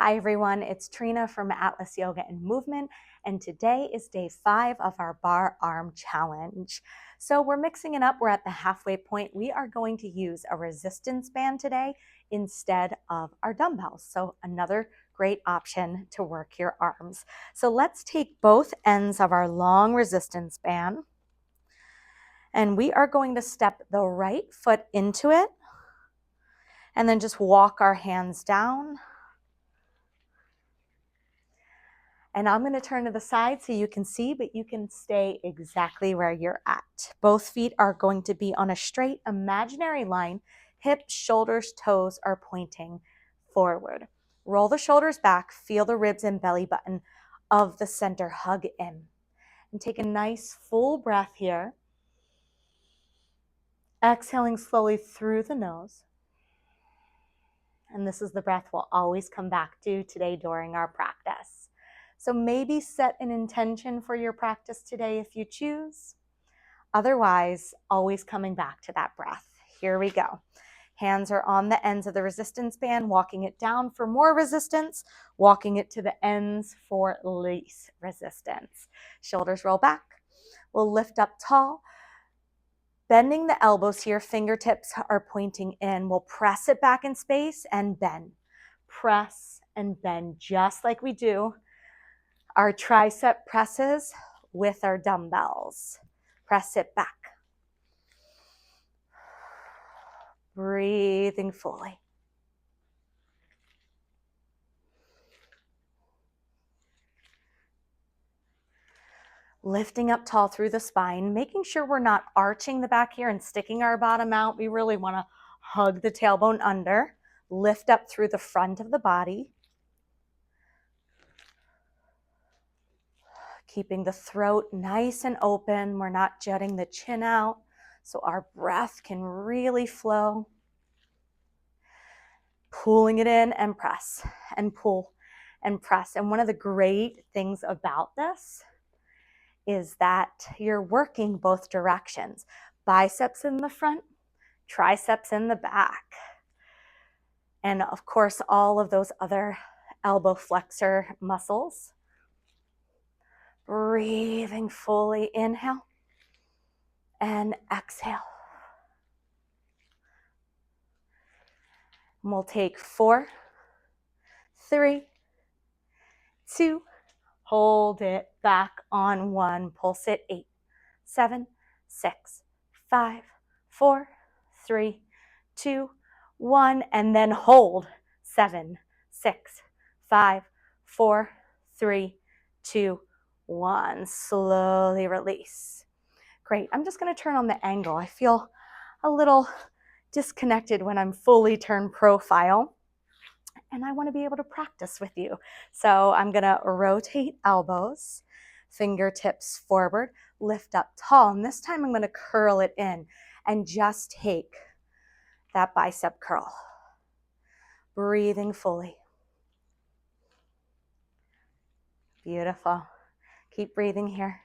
Hi everyone, it's Trina from Atlas Yoga and Movement, and today is day 5 of our Barre Arm challenge. So we're mixing it up, we're at the halfway point. We are going to use a resistance band today instead of our dumbbells. So another great option to work your arms. So let's take both ends of our long resistance band, and we are going to step the right foot into it, and then just walk our hands down. And I'm going to turn to the side so you can see, but you can stay exactly where you're at. Both feet are going to be on a straight imaginary line. Hips, shoulders, toes are pointing forward. Roll the shoulders back, feel the ribs and belly button of the center hug in. And take a nice full breath here. Exhaling slowly through the nose. And this is the breath we'll always come back to today during our practice. So maybe set an intention for your practice today if you choose. Otherwise, always coming back to that breath. Here we go. Hands are on the ends of the resistance band, walking it down for more resistance, walking it to the ends for least resistance. Shoulders roll back. We'll lift up tall. Bending the elbows here, fingertips are pointing in. We'll press it back in space and bend. Press and bend just like we do our tricep presses with our dumbbells. Press it back. Breathing fully. Lifting up tall through the spine, making sure we're not arching the back here and sticking our bottom out. We really want to hug the tailbone under. Lift up through the front of the body. Keeping the throat nice and open. We're not jutting the chin out, so our breath can really flow. Pulling it in and press and pull and press. And one of the great things about this is that you're working both directions. Biceps in the front, triceps in the back. And of course, all of those other elbow flexor muscles. Breathing fully, inhale and exhale. And we'll take 4, 3, 2, hold it back on 1, pulse it 8, 7, 6, 5, 4, 3, 2, 1, and then hold 7, 6, 5, 4, 3, 2, 1. Slowly release. Great. I'm just going to turn on the angle. I feel a little disconnected when I'm fully turned profile, and I want to be able to practice with you. So I'm going to rotate elbows, fingertips forward, lift up tall, and this time I'm going to curl it in and just take that bicep curl. Breathing fully. Beautiful. Keep breathing here.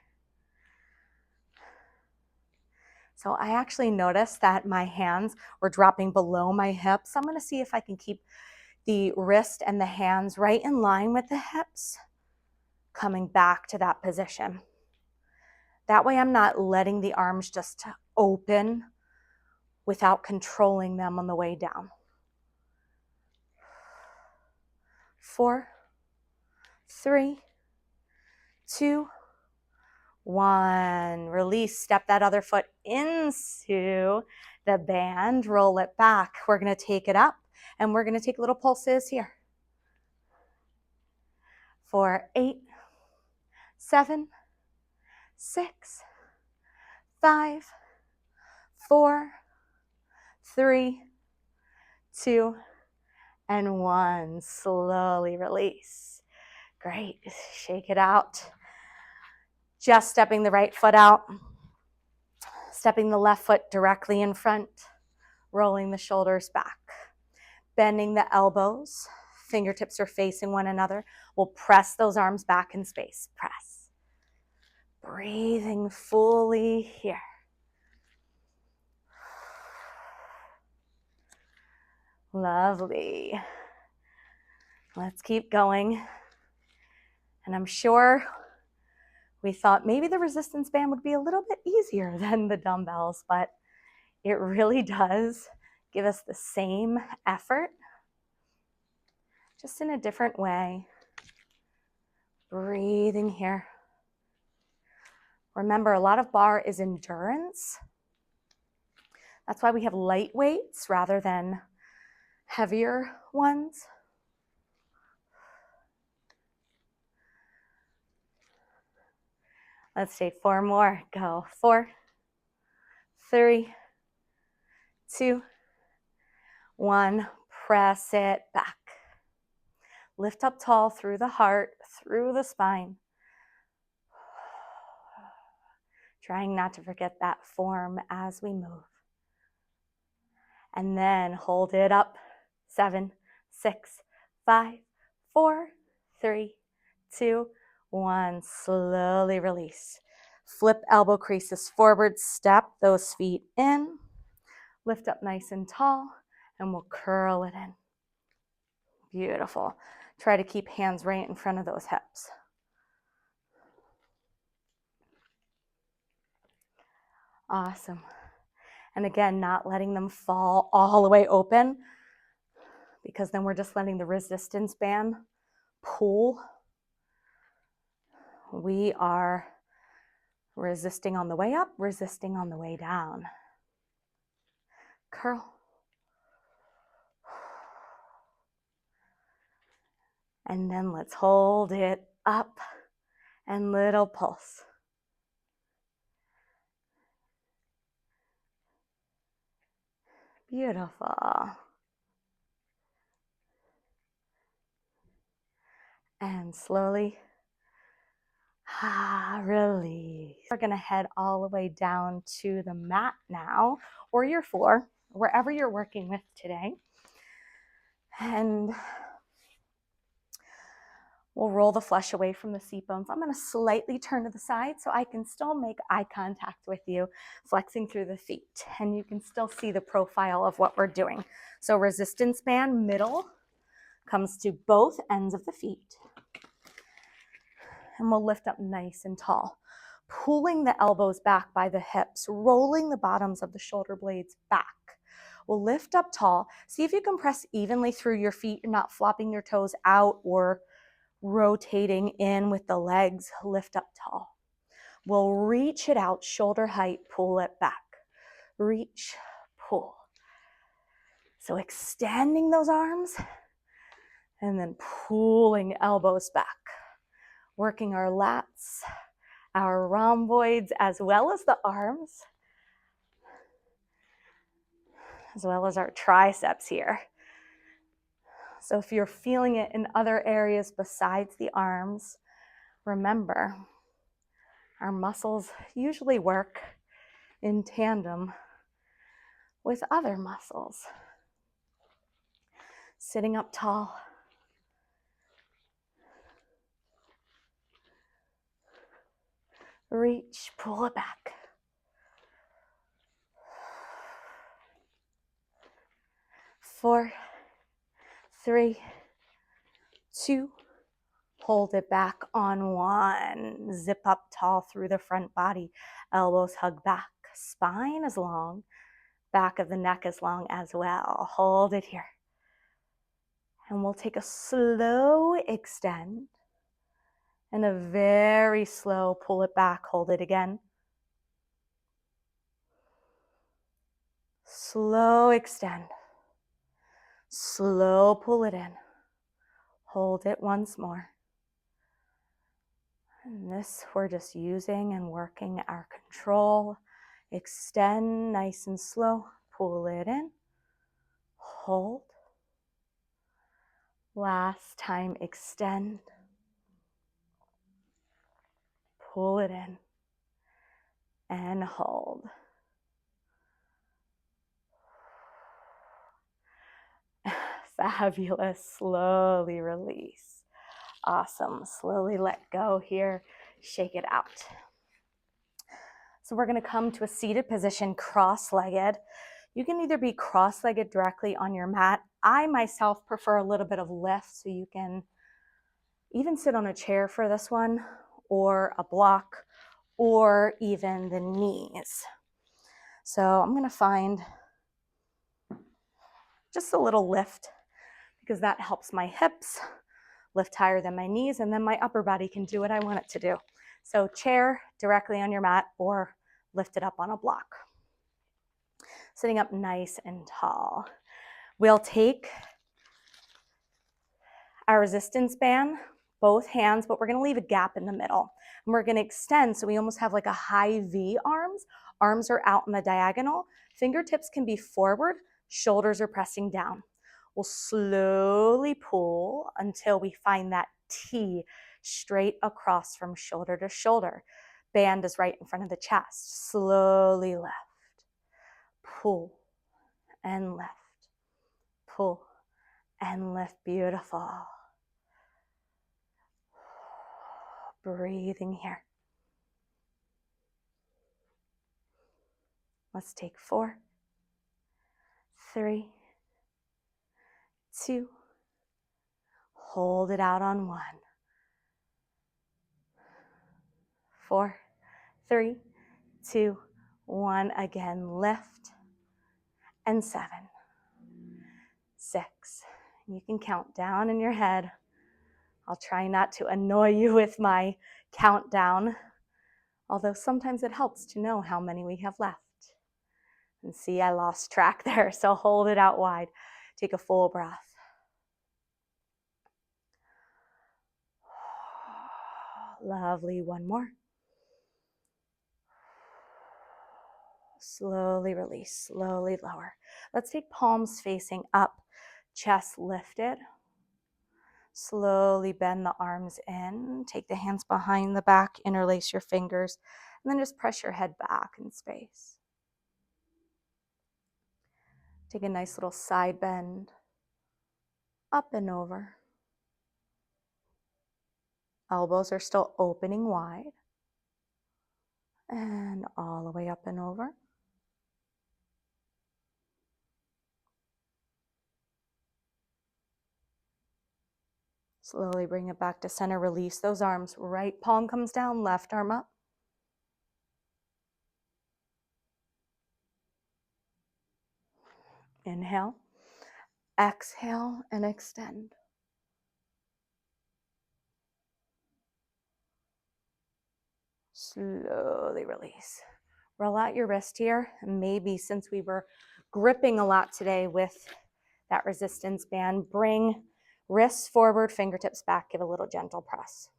So I actually noticed that my hands were dropping below my hips. I'm going to see if I can keep the wrist and the hands right in line with the hips, coming back to that position. That way I'm not letting the arms just open without controlling them on the way down. 4, 3, 2, 1. Release. Step that other foot into the band. Roll it back. We're going to take it up, and we're going to take little pulses here. For 8, 7, 6, 5, 4, 3, 2, and 1. Slowly release. Great. Shake it out. Just stepping the right foot out. Stepping the left foot directly in front. Rolling the shoulders back. Bending the elbows. Fingertips are facing one another. We'll press those arms back in space. Press. Breathing fully here. Lovely. Let's keep going. And I'm sure we thought maybe the resistance band would be a little bit easier than the dumbbells, but it really does give us the same effort, just in a different way. Breathing here. Remember, a lot of bar is endurance. That's why we have light weights rather than heavier ones. Let's take 4 more. Go. 4, 3, 2, 1. Press it back. Lift up tall through the heart, through the spine. Trying not to forget that form as we move. And then hold it up. 7, 6, 5, 4, 3, 2, 1. Slowly release. Flip elbow creases forward, step those feet in. Lift up nice and tall, and we'll curl it in. Beautiful. Try to keep hands right in front of those hips. Awesome. And again, not letting them fall all the way open, because then we're just letting the resistance band pull. We are resisting on the way up, resisting on the way down. Curl. And then let's hold it up and little pulse. Beautiful. And slowly release. We're going to head all the way down to the mat now, or your floor, wherever you're working with today. And we'll roll the flesh away from the seat bones. I'm going to slightly turn to the side so I can still make eye contact with you, flexing through the feet. And you can still see the profile of what we're doing. So resistance band, middle, comes to both ends of the feet. And we'll lift up nice and tall, pulling the elbows back by the hips, rolling the bottoms of the shoulder blades back. We'll lift up tall. See if you can press evenly through your feet. You're not flopping your toes out or rotating in with the legs. Lift up tall. We'll reach it out, shoulder height, pull it back. Reach, pull. So extending those arms and then pulling elbows back. Working our lats, our rhomboids, as well as the arms, as well as our triceps here. So if you're feeling it in other areas besides the arms, remember, our muscles usually work in tandem with other muscles. Sitting up tall. Reach, pull it back. 4, 3, 2, hold it back on 1. Zip up tall through the front body. Elbows hug back. Spine is long. Back of the neck is long as well. Hold it here. And we'll take a slow extend and a very slow pull it back. Hold it again. Slow extend. Slow pull it in. Hold it once more. And this we're just using and working our control. Extend nice and slow. Pull it in. Hold. Last time, extend. Pull it in. And hold. Fabulous. Slowly release. Awesome. Slowly let go here. Shake it out. So we're going to come to a seated position, cross-legged. You can either be cross-legged directly on your mat. I myself prefer a little bit of lift, so you can even sit on a chair for this one, or a block, or even the knees. So I'm going to find just a little lift because that helps my hips lift higher than my knees, and then my upper body can do what I want it to do. So chair directly on your mat or lift it up on a block. Sitting up nice and tall. We'll take our resistance band, both hands, but we're going to leave a gap in the middle. And we're going to extend so we almost have like a high V arms. Arms are out in the diagonal. Fingertips can be forward, shoulders are pressing down. We'll slowly pull until we find that T straight across from shoulder to shoulder. Band is right in front of the chest. Slowly lift, pull and lift, pull and lift. Beautiful. Breathing here. Let's take 4, 3, 2, hold it out on 1. 4, 3, 2, 1. Again, lift. And 7, 6. You can count down in your head. I'll try not to annoy you with my countdown, although sometimes it helps to know how many we have left. And see, I lost track there, so hold it out wide. Take a full breath. Lovely. One more. Slowly release, slowly lower. Let's take palms facing up, chest lifted. Slowly bend the arms in. Take the hands behind the back, interlace your fingers, and then just press your head back in space. Take a nice little side bend, up and over. Elbows are still opening wide. And all the way up and over. Slowly bring it back to center. Release those arms. Right palm comes down, left arm up. Inhale. Exhale and extend. Slowly release. Roll out your wrist here. And maybe since we were gripping a lot today with that resistance band, bring wrists forward, fingertips back, give a little gentle press.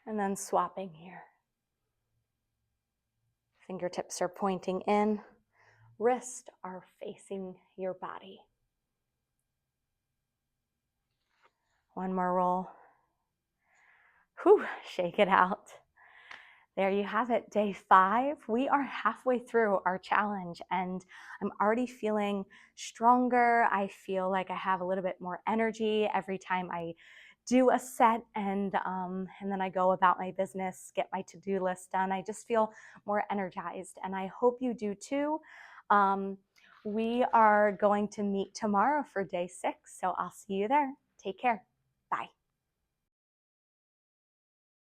And then swapping here. Fingertips are pointing in, wrists are facing your body. One more roll. Whew, shake it out. There you have it, day 5. We are halfway through our challenge and I'm already feeling stronger. I feel like I have a little bit more energy every time I do a set and then I go about my business, get my to-do list done. I just feel more energized and I hope you do too. We are going to meet tomorrow for day 6, so I'll see you there. Take care.